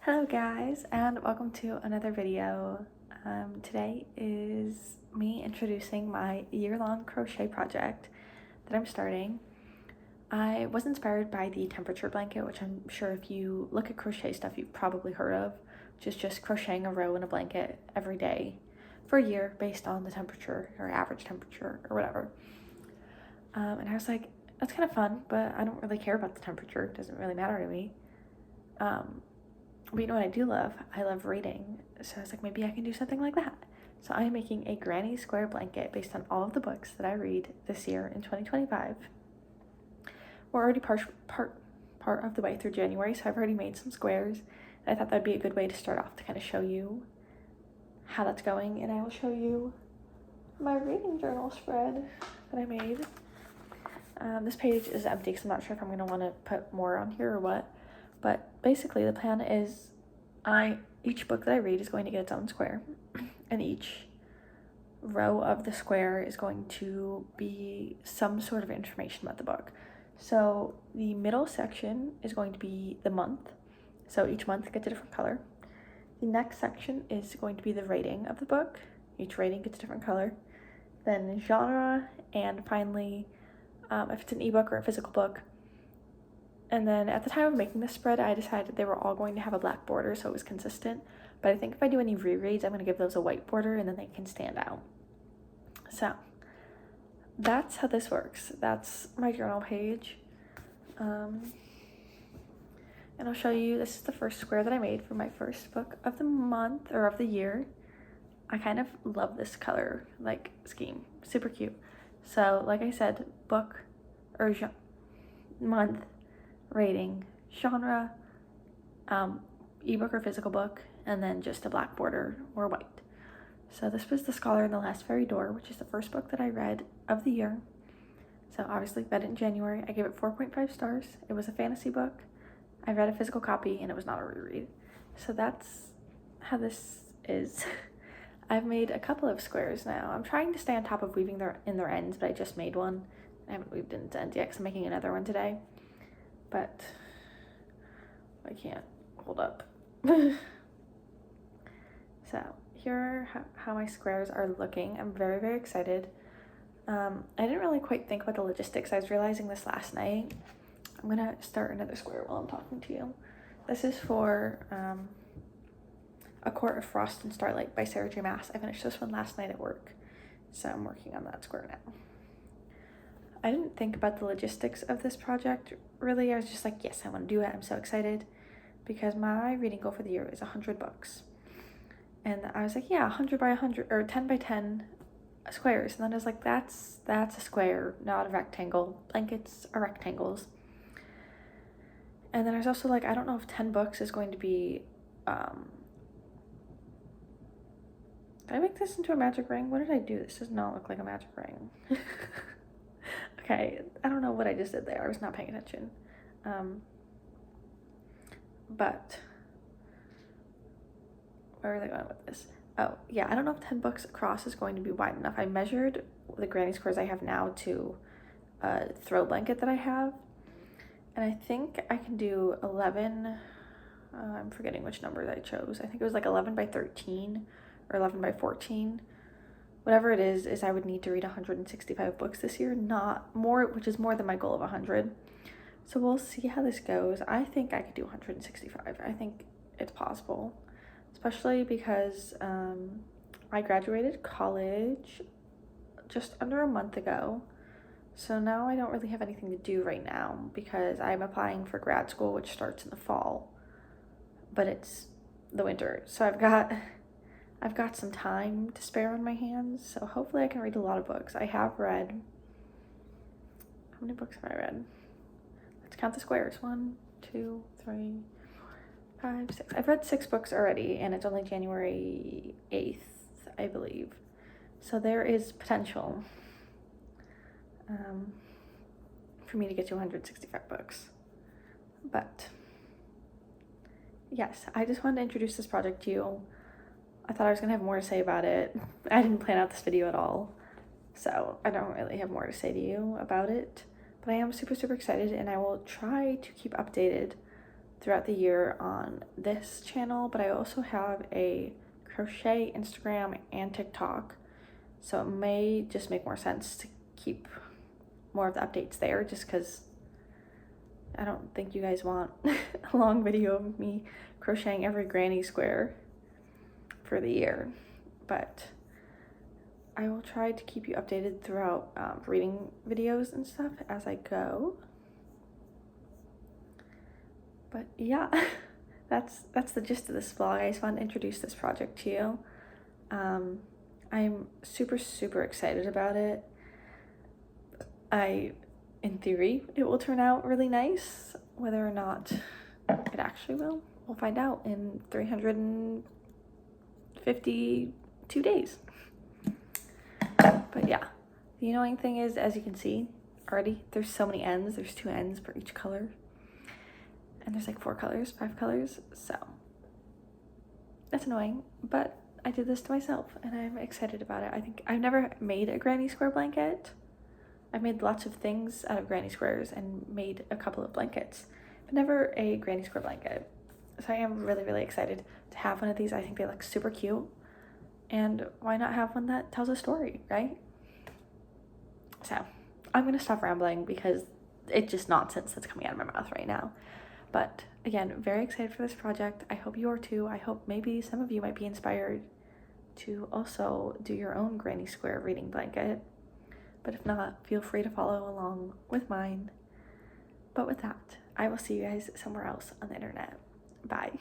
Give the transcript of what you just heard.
Hello guys, and welcome to another video. Today is me introducing my year-long crochet project that I'm starting. I was inspired by the temperature blanket, which I'm sure if you look at crochet stuff you've probably heard of, which is just crocheting a row in a blanket every day for a year based on the temperature or average temperature or whatever. And I was like, that's kind of fun, but I don't really care about the temperature. It doesn't really matter to me. But you know what I do love? I love reading. So I was like, maybe I can do something like that. So I am making a granny square blanket based on all of the books that I read this year in 2025. We're already part of the way through January, so I've already made some squares. And I thought that'd be a good way to start off to kind of show you how that's going. And I will show you my reading journal spread that I made. This page is empty because I'm not sure if I'm going to want to put more on here or what. But basically the plan is each book that I read is going to get its own square, and each row of the square is going to be some sort of information about the book. So the middle section is going to be the month, so each month gets a different color. The next section is going to be the rating of the book. Each rating gets a different color. Then genre, and finally if it's an ebook or a physical book. And then at the time of making this spread, I decided they were all going to have a black border so it was consistent. But I think if I do any rereads, I'm going to give those a white border and then they can stand out. So that's how this works. That's my journal page. And I'll show you, this is the first square that I made for my first book of the month or of the year. I kind of love this color scheme, super cute. So like I said, book or month, rating, genre, ebook or physical book, and then just a black border or white. So this was The Scholar in the Last Fairy Door, which is the first book that I read of the year. So obviously read it in January. I gave it 4.5 stars. It was a fantasy book. I read a physical copy and it was not a reread. So that's how this is. I've made a couple of squares now. I'm trying to stay on top of weaving in their ends, but I just made one. I haven't weaved it into ends yet because I'm making another one today. But I can't hold up. So here are how my squares are looking. I'm very, very excited. I didn't really quite think about the logistics. I was realizing this last night. I'm gonna start another square while I'm talking to you. This is for A Court of Frost and Starlight by Sarah J. Maas. I finished this one last night at work, so I'm working on that square now. I didn't think about the logistics of this project really. I was just like, yes, I want to do it. I'm so excited because my reading goal for the year is 100 books. And I was like, yeah, 100 by 100 or 10 by 10 squares. And then I was like, that's a square, not a rectangle. Blankets are rectangles. And then I was also like, I don't know if 10 books is going to be, did I make this into a magic ring? What did I do? This does not look like a magic ring. Okay, I don't know what I just did there. I was not paying attention. But where are they going with this? Oh, yeah, I don't know if 10 books across is going to be wide enough. I measured the granny squares I have now to a throw blanket that I have. And I think I can do 11, I'm forgetting which number I chose. I think it was like 11 by 13 or 11 by 14. Whatever it is I would need to read 165 books this year, not more, which is more than my goal of 100. So we'll see how this goes. I think I could do 165. I think it's possible, especially because I graduated college just under a month ago. So now I don't really have anything to do right now because I'm applying for grad school, which starts in the fall, but it's the winter. So I've got some time to spare on my hands, so hopefully I can read a lot of books. I have read, how many books have I read? Let's count the squares. 1, 2, 3, 4, 5, 6. I've read 6 books already, and it's only January 8th, I believe. So there is potential for me to get to 165 books. But yes, I just wanted to introduce this project to you. I thought I was gonna have more to say about it. I didn't plan out this video at all, so I don't really have more to say to you about it, but I am super, super excited, and I will try to keep updated throughout the year on this channel, but I also have a crochet Instagram and TikTok, so it may just make more sense to keep more of the updates there, just because I don't think you guys want a long video of me crocheting every granny square for the year, but I will try to keep you updated throughout reading videos and stuff as I go. But yeah, that's the gist of this vlog. I just wanted to introduce this project to you. I'm super excited about it. In theory, it will turn out really nice. Whether or not it actually will, we'll find out in 352 days. But yeah, the annoying thing is, as you can see already, there's so many ends. There's 2 ends for each color. And there's like 5 colors, so that's annoying, but I did this to myself and I'm excited about it. I think I've never made a granny square blanket. I've made lots of things out of granny squares and made a couple of blankets, but never a granny square blanket. So I am really excited to have one of these. I think they look super cute, and why not have one that tells a story, right? So I'm gonna stop rambling because it's just nonsense that's coming out of my mouth right now. But again, very excited for this project. I hope you are too. I hope maybe some of you might be inspired to also do your own granny square reading blanket. But if not, feel free to follow along with mine. But with that, I will see you guys somewhere else on the internet. Bye.